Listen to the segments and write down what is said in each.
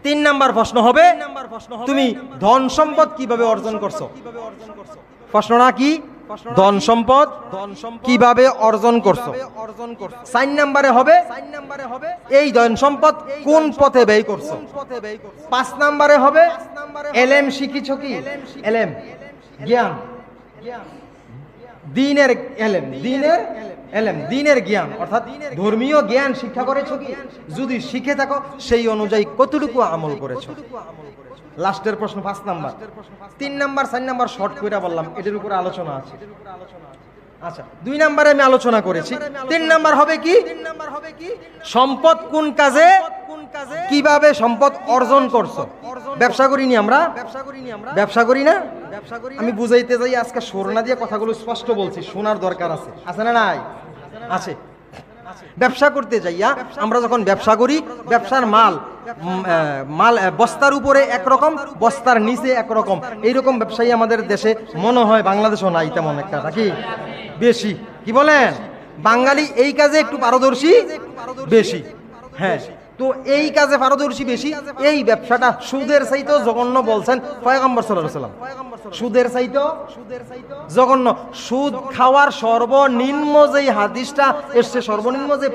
তিন নাম্বার প্রশ্ন হবে তুমি ধন সম্পদ কিভাবে অর্জন করছো। প্রশ্নটা কি? ধন সম্পদ কিভাবে অর্জন করছো। 4 নম্বরে হবে এই ধন সম্পদ কোন পথে ব্যয় করছো। 5 নম্বরে হবে এলেম শিখিছো কি। এলেম জ্ঞান, দ্বীনের এলেম, দ্বীনের জ্ঞান অর্থাৎ ধর্মীয় জ্ঞান শিক্ষা করেছো কি। যদি শিখে থাকো সেই অনুযায়ী কতটুকু আমল করেছো। লাস্টের প্রশ্ন 5 নাম্বার। 3 নাম্বার 4 নাম্বার শর্ট করে বললাম, এটার উপরে আলোচনা আছে। আচ্ছা 2 নম্বরে আমি আলোচনা করেছি। 3 নাম্বার হবে কি সম্পদ কোন কাজে কিভাবে সম্পদ অর্জন করছো। ব্যবসা করিনি আমরা, ব্যবসা করি না। আমি বুঝাইতে যাই আজকে শোরনা দিয়ে কথাগুলো স্পষ্ট বলছি, শোনার দরকার আছে। আছে না নাই? আছে। ব্যবসা করতে যাইয়া আমরা যখন ব্যবসা করি, ব্যবসার মাল বস্তার উপরে একরকম, বস্তার নিচে একরকম, এইরকম ব্যবসায়ী আমাদের দেশে মনে হয় বাংলাদেশও নাই তেমন একটা, নাকি বেশি। কি বলেন? বাঙালি এই কাজে একটু পারদর্শী বেশি। হ্যাঁ, তো এই কাজে পারদর্শী বেশি। এই ব্যবসাটা সুদের চাইতেও জঘন্য বলছেন পয়গম্বর সাল্লাল্লাহু আলাইহি ওয়াসাল্লাম। সুদের চাইতেও জঘন্য। সুদ খাওয়ার সর্বনিম্ন যেই হাদিসটা এসছে, সর্বনিম্ন যে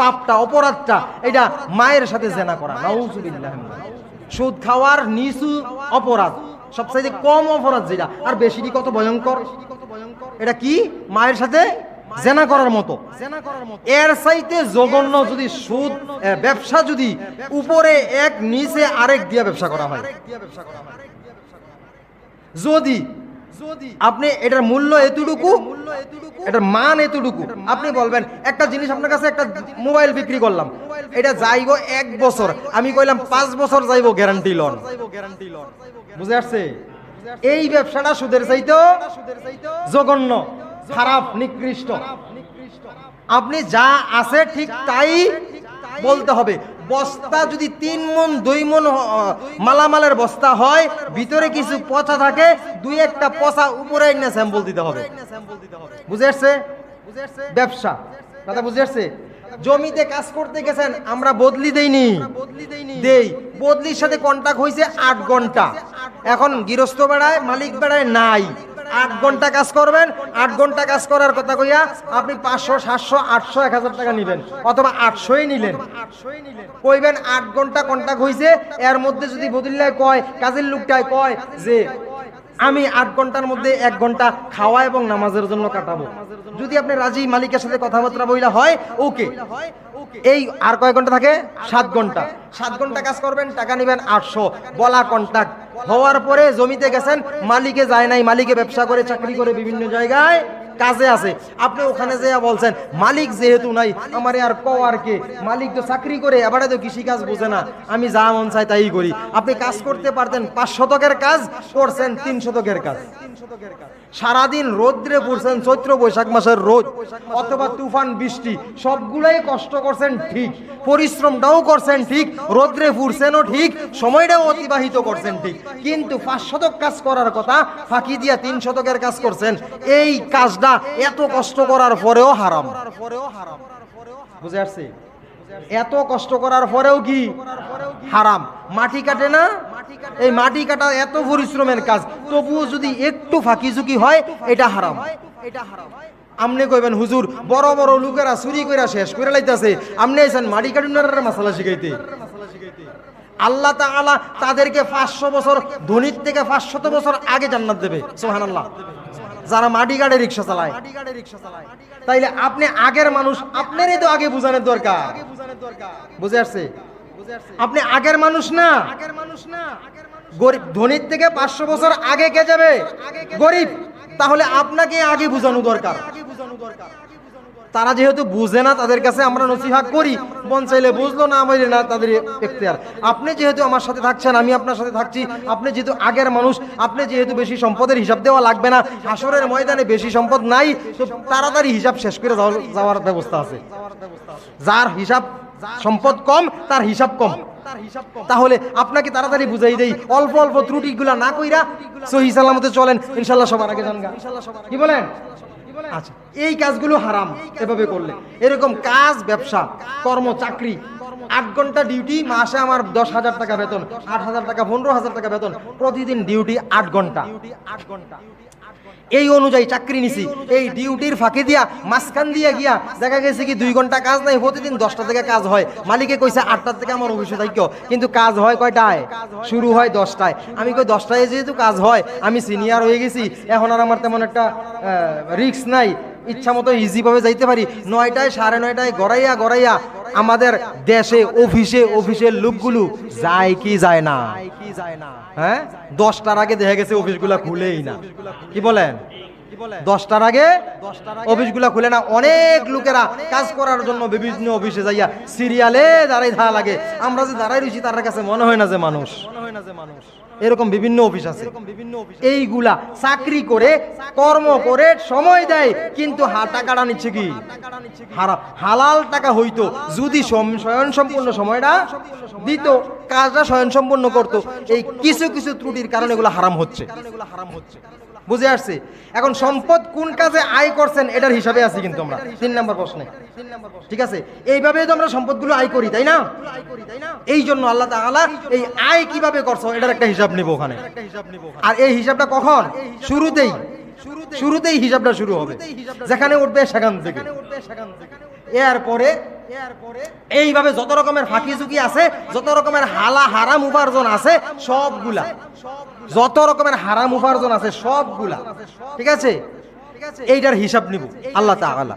পাপটা অপরাধটা, এটা মায়ের সাথে জেনা করা। নাউজুবিল্লাহ। সুদ খাওয়ার নিচু অপরাধ, সবচাইতে কম অপরাধ যেটা, আর বেশিটি কত ভয়ঙ্কর। এটা কি? মায়ের সাথে জেনা করার মতো। এর চাইতে জঘন্য যদি সুদ ব্যবসা যদি উপরে এক নিচে আরেক দিয়া ব্যবসা করা হয়। যদি আপনি এটার মূল্য এতটুকু, এটার মান এতটুকু, আপনি বলবেন একটা জিনিস আপনার কাছে, একটা মোবাইল বিক্রি করলাম, এটা যাইব 1 বছর, আমি কইলাম 5 বছর যাইব গ্যারান্টি লোন। বুঝে আসছে? এই ব্যবসাটা সুদের চাইতেও জঘন্য, খারাপ, নিকৃষ্ট। আপনি যা আছে ঠিক তাই বলতে হবে। বস্তা যদি 3 মণ 2 মণ মালামালের বস্তা হয়, ভিতরে কিছু পচা থাকে, 2-1টা পচা উপরে না স্যাম্পল দিতে হবে। বুঝে আসছে? ব্যবসা কথা বুঝে আসছে? জমিতে কাজ করতে গেছেন, আমরা বদলি দেইনি, দেই। বদলির সাথে কন্টাক্ট হয়েছে 8 ঘন্টা। এখন গৃহস্থ বেড়ায়, মালিক বেড়ায় নাই। 8 ঘন্টা কাজ করবেন, 8 ঘন্টা কাজ করার কথা কইয়া আপনি 500, 700, 800, 1000 টাকা নিবেন, অথবা 800ই নিলেন। কইবেন 8 ঘন্টা কন্টাক্ট হয়েছে, এর মধ্যে যদি বদলিলায় কয়, কাজের লোকটায় কয় যে আমি 8 ঘন্টার মধ্যে 1 ঘন্টা খাওয়া এবং নামাজের জন্য কাটাবো, যদি আপনি রাজি মালিকের সাথে কথাবার্তা বইলা হয়, ওকে। এই আর কয় ঘন্টা থাকে? 7 ঘন্টা। 7 ঘন্টা কাজ করবেন, টাকা নেবেন 800, বলা কন্ট্রাক্ট হওয়ার পরে জমিতে গেছেন, মালিকে যায় নাই, মালিকে ব্যবসা করে, চাকরি করে, বিভিন্ন জায়গায় কাজে আছে। আপনি ওখানে যেয়া বলছেন মালিক যেহেতু নাই, আমারে আর কওয়ার কে, মালিক তো চাকরি করে, এবারে তো কৃষি কাজ বোঝে না, আমি যা মন চাই তাই করি। আপনি কাজ করতে পারতেন 5 শতকের কাজ, করছেন 3 শতকের কাজ। সারাদিন রোদ্রে পড়ছেন, চৈত্র বৈশাখ মাসের রোদ অথবা তুফান বৃষ্টি, সবগুলাই কষ্ট করছেন ঠিক, পরিশ্রমটাও করছেন ঠিক, রোদ্রে পুড়ছেনও ঠিক, সময়টাও অতিবাহিত করছেন ঠিক, কিন্তু 5 শতক কাজ করার কথা ফাঁকি দিয়া 3 শতকের কাজ করছেন। এই কাজটা এত কষ্ট করার পরেও হারাম। বুঝে আসছে? এত কষ্ট করার পরেও কি হারাম? মাটি কাটে না, এই মাটি কাটা এত পরিশ্রমের কাজ, তবুও যদি একটু ফাঁকি ঝুঁকি হয়, এটা হারাম। আমনে কইবেন হুজুর বড় বড় লোকেরা চুরি কইরা শেষ করে লাইতাছে, আপনি আইছেন মাটি কাটুনার মাসালা শিখাইতে। আল্লাহ তাআলা তাদেরকে 500 বছর, ধনীর থেকে 500 বছর আগে জান্নাত দেবে। সুবহানাল্লাহ। যারা মাটি গাড়ি রিক্সা চালায়, তাইলে আপনি আগের মানুষ, আপনারই তো আগে বুঝানোর দরকার। বুঝে আসছে? আপনি আগের মানুষ না, গরিব। ধনীর থেকে 500 বছর আগে কে যাবে? গরিব। তাহলে আপনাকে আগে বুঝানো দরকার। তারা যেহেতু বুঝে না, তাদের কাছে আমরা নসিহত করি, মন চাইলে বুঝলো, না বললে না, তাদের এখতিয়ার। আপনি যেহেতু আমার সাথে থাকছেন, আমি আপনার সাথে থাকছি, আপনি যেহেতু আগের মানুষ, আপনি যেহেতু বেশি সম্পদের হিসাব দেওয়া লাগবে না, হাসরের ময়দানে বেশি সম্পদ নাই, তো তাড়াতাড়ি হিসাব শেষ করে যাওয়ার ব্যবস্থা আছে। যার হিসাব সম্পদ কম, তার হিসাব কম। তাহলে আপনাকে তাড়াতাড়ি বুঝাই দেই, অল্প অল্প ত্রুটিগুলা না কইরা সহি সালামতে চলেন, ইনশাআল্লাহ সবার আগে জানগা। কি বলেন? আচ্ছা, এই কাজগুলো হারাম এভাবে করলে। এরকম কাজ, ব্যবসা, কর্ম, চাকরি, 8 ঘন্টা ডিউটি, মাসে আমার 10,000 টাকা বেতন, 8,000 টাকা, 15,000 টাকা বেতন, প্রতিদিন ডিউটি 8 ঘন্টা, এই অনুযায়ী চাকরি নিছি। এই ডিউটির ফাঁকে দিয়া, মাঝখান দিয়া গিয়া দেখা গেছে কি 2 ঘন্টা কাজ নাই, প্রতিদিন 10টা থেকে কাজ হয়। মালিকে কইছে 8টা থেকে আমার অফিসে থাকো, কিন্তু কাজ হয় কয়টায়? শুরু হয় 10টায়। আমি কই 10টায় যেহেতু কাজ হয়, আমি সিনিয়র হয়ে গেছি, এখন আর আমার তেমন একটা রিস্ক নাই, ইচ্ছা মতো ইজিভাবে যাইতে পারি। 9টায়, 9:30টায় গড়াইয়া আমাদের দেশে অফিসের লোকগুলো যায় কি যায় না? হ্যাঁ, 10টার আগে দেখা গেছে অফিসগুলা খুলেই না। কি বলেন? 10টার আগে অফিসগুলা খুলে না। অনেক লোকেরা কাজ করার জন্য বিভিন্ন অফিসে যাইয়া সিরিয়ালে দাঁড়াই থাকা লাগে। আমরা যে দাঁড়াই রয়েছি তার কাছে মনে হয় না যে মানুষ। এরকম বিভিন্ন অফিস আছে। এইগুলা চাকরি করে, কর্ম করে সময় দেয়, কিন্তু টাকাটা নিচ্ছে কি? হালাল টাকা হইতো যদি স্বয়ংসম্পূর্ণ সময়টা দিত, কাজটা স্বয়ংসম্পূর্ণ করতো। এই কিছু কিছু ত্রুটির কারণে এগুলো হারাম হচ্ছে। বুঝে আসছে? এখন সম্পদ কোন কাজে আয় করছেন এটার হিসাবে আছে কিন্তু আমরা 3 নম্বর প্রশ্নে। ঠিক আছে, এইভাবেই তো আমরা সম্পদগুলো আয় করি, তাই না? এই জন্য আল্লাহ তাআলা এই আয় কিভাবে করছো এটার একটা হিসাব নিব ওখানে। আর এই হিসাবটা কখন? শুরুতেই হিসাবটা শুরু হবে, যেখানে উঠবে সেখান থেকে। এরপরে এইভাবে যত রকমের ফাঁকি ঝুঁকি আছে, যত রকমের হারাম উপার্জন আছে সবগুলা, যত রকমের হারাম উপার্জন আছে সবগুলা, ঠিক আছে, এইটার হিসাব নিব আল্লাহ তাআলা।